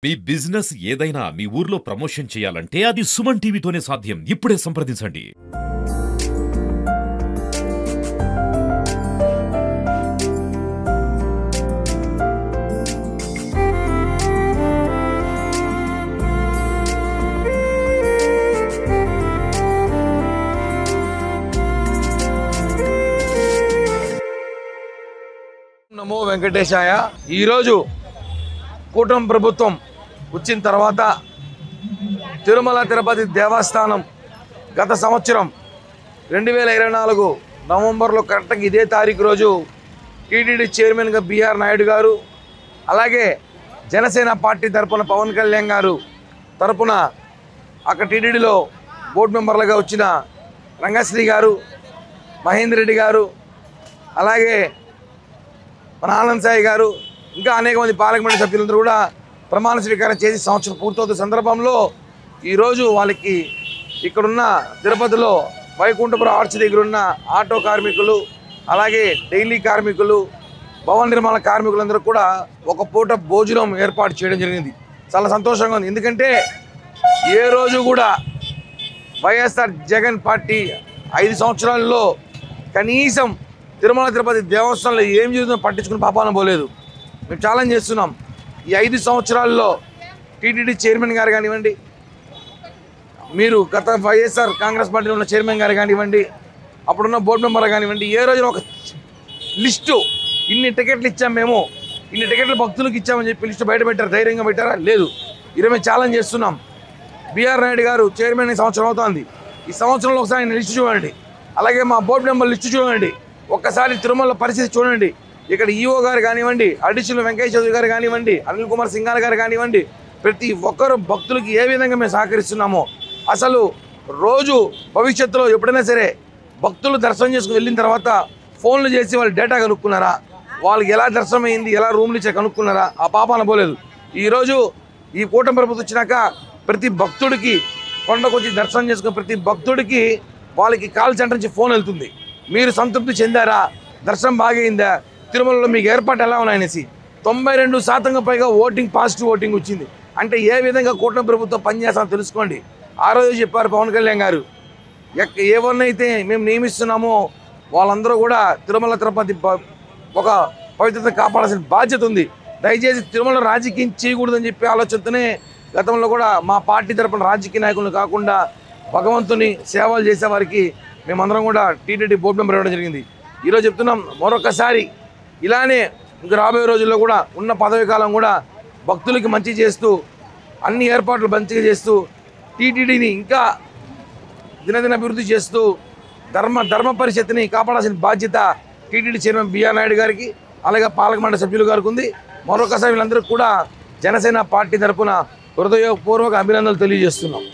మీ business ఏదైనా మీ ఊర్లో promotion చేయాలంటే అది సుమన్ టీవీతోనే సాధ్యం. ఇప్పుడే సంప్రదించండి. నమో వెంకటేశాయ. ఈరోజు కూటమి ప్రభుత్వం వచ్చిన తర్వాత తిరుమల తిరుపతి దేవస్థానం గత సంవత్సరం 2024 నవంబర్లో కరెక్ట్గా ఇదే తారీఖు రోజు టీటీడీ చైర్మన్గా బిఆర్ నాయుడు గారు, అలాగే జనసేన పార్టీ తరపున పవన్ కళ్యాణ్ గారు తరపున అక్కడ టీటీడీలో బోర్డు మెంబర్లుగా వచ్చిన రంగశ్రీ గారు, మహేందర్ రెడ్డి గారు, అలాగే మన ఆనంద్ సాయి గారు, ఇంకా అనేక మంది పార్లమెంట్ సభ్యులందరూ కూడా ప్రమాణ స్వీకారం చేసి సంవత్సరం పూర్తవుతున్న సందర్భంలో ఈరోజు వాళ్ళకి ఇక్కడున్న తిరుపతిలో వైకుంఠపురం ఆర్చ్ దగ్గర ఉన్న ఆటో కార్మికులు, అలాగే డైలీ కార్మికులు, భవన నిర్మాణ కార్మికులందరూ కూడా ఒక పూట భోజనం ఏర్పాటు చేయడం జరిగింది. చాలా సంతోషంగా ఉంది. ఎందుకంటే ఏ రోజు కూడా వైఎస్ఆర్ జగన్ పార్టీ 5 సంవత్సరాల్లో కనీసం తిరుమల తిరుపతి దేవస్థానంలో ఏం జరుగుతుందో పట్టించుకుని పాపాన పోలేదు. మేము ఛాలెంజ్ చేస్తున్నాం. ఈ 5 సంవత్సరాల్లో టీటీడీ చైర్మన్ గారు కానివ్వండి, మీరు గత వైఎస్ఆర్ కాంగ్రెస్ పార్టీలో ఉన్న చైర్మన్ గారు కానివ్వండి, అప్పుడున్న బోర్డు మెంబర్ కానివ్వండి, ఏ రోజున ఒక లిస్టు ఇన్ని టికెట్లు ఇచ్చాం, మేము ఇన్ని టికెట్లు భక్తులకు ఇచ్చామని చెప్పి లిస్టు బయట పెట్టారు. ధైర్యంగా పెట్టారా? లేదు. ఈరోజు మేము ఛాలెంజ్ చేస్తున్నాం. బిఆర్ నాయుడు గారు చైర్మన్ ఈ సంవత్సరం అవుతుంది. ఈ సంవత్సరంలో ఒకసారి ఆయన లిస్టు చూడండి, అలాగే మా బోర్డు మెంబర్ లిస్టు చూడండి, ఒక్కసారి తిరుమల పరిస్థితి చూడండి. ఇక్కడ ఈఓ గారు కానివ్వండి, అడిషనల్ వెంకయ్య చౌదరి గారు కానివ్వండి, అనిల్ కుమార్ సింఘాల్ గారు కానివ్వండి, ప్రతి ఒక్కరు భక్తులకి ఏ విధంగా మేము సహకరిస్తున్నామో, అసలు రోజు భవిష్యత్తులో ఎప్పుడైనా సరే భక్తులు దర్శనం చేసుకుని వెళ్ళిన తర్వాత ఫోన్లు చేసి వాళ్ళు డేటా కనుక్కున్నారా, వాళ్ళకి ఎలా దర్శనం అయింది, ఎలా రూమ్లు ఇచ్చా కనుక్కున్నారా? ఆ పాపాన పోలేదు. ఈరోజు ఈ కూటమి ప్రభుత్వం వచ్చినాక ప్రతి భక్తుడికి కొండకొచ్చి దర్శనం చేసుకుని ప్రతి భక్తుడికి వాళ్ళకి కాల్ సెంటర్ నుంచి ఫోన్ వెళ్తుంది. మీరు సంతృప్తి చెందారా? దర్శనం బాగైందా? తిరుమలలో మీకు ఏర్పాటు ఎలా ఉన్నాయనేసి 92% పైగా ఓటింగ్, పాజిటివ్ ఓటింగ్ వచ్చింది. అంటే ఏ విధంగా కూటమి ప్రభుత్వం పనిచేస్తామో తెలుసుకోండి. ఆ రోజు చెప్పారు పవన్ కళ్యాణ్ గారు, ఎవరినైతే మేము నియమిస్తున్నామో వాళ్ళందరూ కూడా తిరుమల తిరుపతి ఒక పవిత్రత కాపాడాల్సిన బాధ్యత ఉంది. దయచేసి తిరుమల రాజకీయం చేయకూడదని చెప్పి ఆలోచనతోనే గతంలో కూడా మా పార్టీ తరపున రాజకీయ నాయకులను కాకుండా భగవంతుని సేవలు చేసేవారికి మేమందరం కూడా టీటీడీ బోర్డు మెంబర్ ఇవ్వడం జరిగింది. ఈరోజు చెప్తున్నాం, మరొకసారి ఇలానే ఇంకా రాబోయే రోజుల్లో కూడా ఉన్న పదవి కాలం కూడా భక్తులకి మంచి చేస్తూ అన్ని ఏర్పాట్లు మంచిగా చేస్తూ టీటీడీని ఇంకా దినదిన అభివృద్ధి చేస్తూ ధర్మ పరిషత్తుని కాపాడాల్సిన బాధ్యత టీటీడీ చైర్మన్ బిఆర్ నాయుడు గారికి, అలాగే పాలకమండలి సభ్యులు గారికి ఉంది. మరొకసారి వీళ్ళందరికీ కూడా జనసేన పార్టీ తరఫున హృదయపూర్వక అభినందనలు తెలియజేస్తున్నాం.